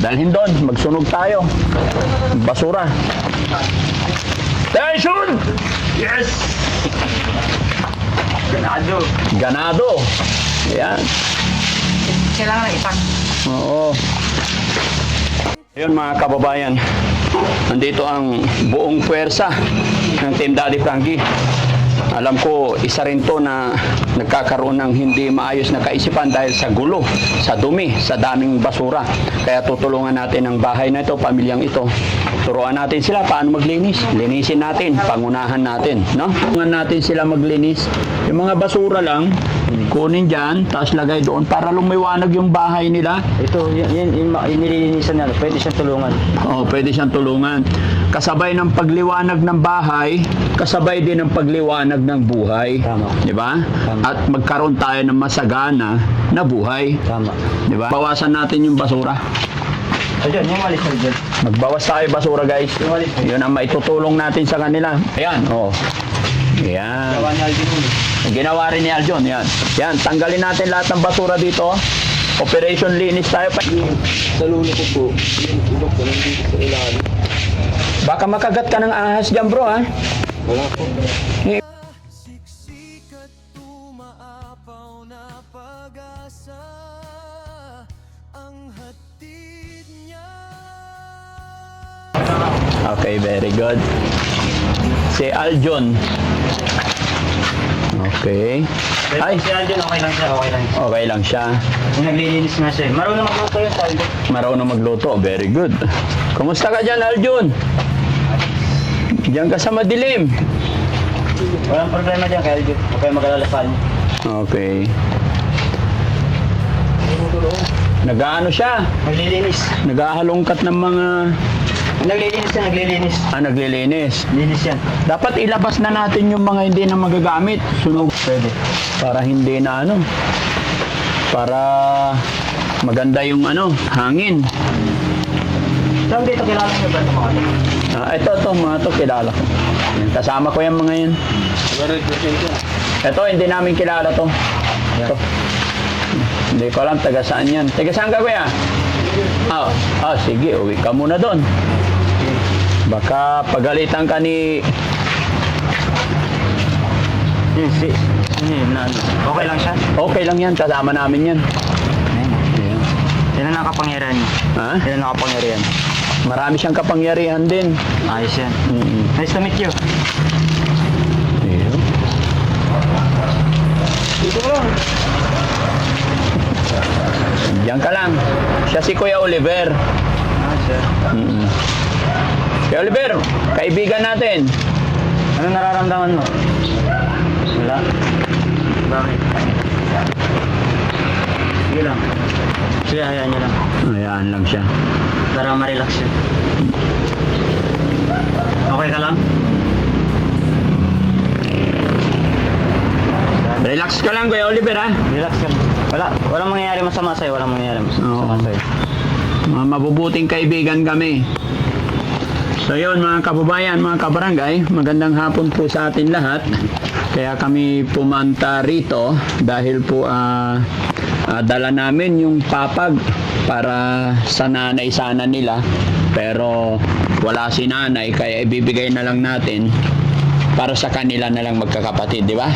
Dalhin doon, magsunog tayo. Basura. Tension! Yes! Ganado. Ganado. Ayan. Kailangan na ipak. Oo. Ayun mga kababayan, nandito ang buong puwersa ng Team Daddy Frankie. Alam ko, isa rin to na nagkakaroon ng hindi maayos na kaisipan dahil sa gulo, sa dumi, sa daming basura. Kaya tutulungan natin ang bahay na ito, pamilyang ito. Turuan natin sila paano maglinis. Linisin natin, pangunahan natin, no? Turuan natin sila maglinis. Yung mga basura lang, kunin dyan, tapos lagay doon para lumiwanag yung bahay nila. Ito, yung nililinisan niya. Pwede siyang tulungan. Oo, pwede siyang tulungan. Kasabay ng pagliwanag ng bahay, kasabay din ng pagliwanag ng buhay. Tama. Di ba? Tama. At magkaroon tayo ng masagana na buhay. Tama. Di ba? Bawasan natin yung basura. Ayun, yung malis na dyan. Magbawas tayo basura, guys. Yun ang maitutulong natin sa kanila. Ayan, oh. Ayan. Gawa ni Alvin yun. Ginawa rin ni Aljon, yan. Yan, tanggalin natin lahat ng basura dito. Operation linis tayo pa. Sa lulo ko po, yung ulok ko nandito sa ilalim. Baka makagat ka ng ahas dyan, bro, ha? Wala po. Siksik at tumaapaw na pag-asa ang hatid niya. Okay, very good. Si Aljon. Okay. Ay, Si Alvin, okay lang siya, okay lang. okay lang siya. Yung naglilinis na siya. Marunong magluto yun sa Alvin. Marunong magluto. Very good. Kumusta ka dyan, Aljon? Diyan ka sa madilim. Walang problema dyan kay Alvin. Huwag kayo mag-alala sa kanya. Okay. Nag-ano siya? Naglilinis. Naghahalongkat ng mga... Naglilinis siya, naglilinis. naglilinis. Linis yan. Dapat ilabas na natin yung mga hindi na magagamit. Sunog. Pwede. Para hindi na ano. Para maganda yung ano, hangin. Saan dito kilala niyo ba ito mga ito? Ito, mga to, kilala ko. Kasama ko yung mga yan. Ito, hindi namin kilala to. Ito. Hindi ko alam, taga saan yan. Taga saan ka, kuya? Sige, uwi ka muna doon. Baka pagalitan ka ni... Okay lang siya? Okay lang yan, kasama namin yan. Ayan. Yan ang nakapangyarihan niya. Ha? Yan ang nakapangyarihan. Marami siyang kapangyarihan din. Ayos yan. Nice to meet you. Ayan. Dito lang. Diyan ka lang. Siya si Kuya Oliver. Siya. Kuya Oliver, kaibigan natin. Ano nararamdaman mo? Wala. Bakit? Sige lang. Sige, hayaan niyo lang. Ayan lang siya. Para ma-relax siya. Okay ka lang? Relax ka lang, Kuya Oliver, ha? Relax ka lang. Walang mangyayari masama sa'yo. Walang mangyayari masama sa'yo. Mga mabubuting kaibigan kami. So yun mga kababayan, mga kabarangay, magandang hapon po sa atin lahat. Kaya kami pumunta rito dahil po dala namin yung papag para sa nanay sana nila. Pero wala si nanay kaya ibibigay na lang natin para sa kanila na lang magkakapatid, di ba?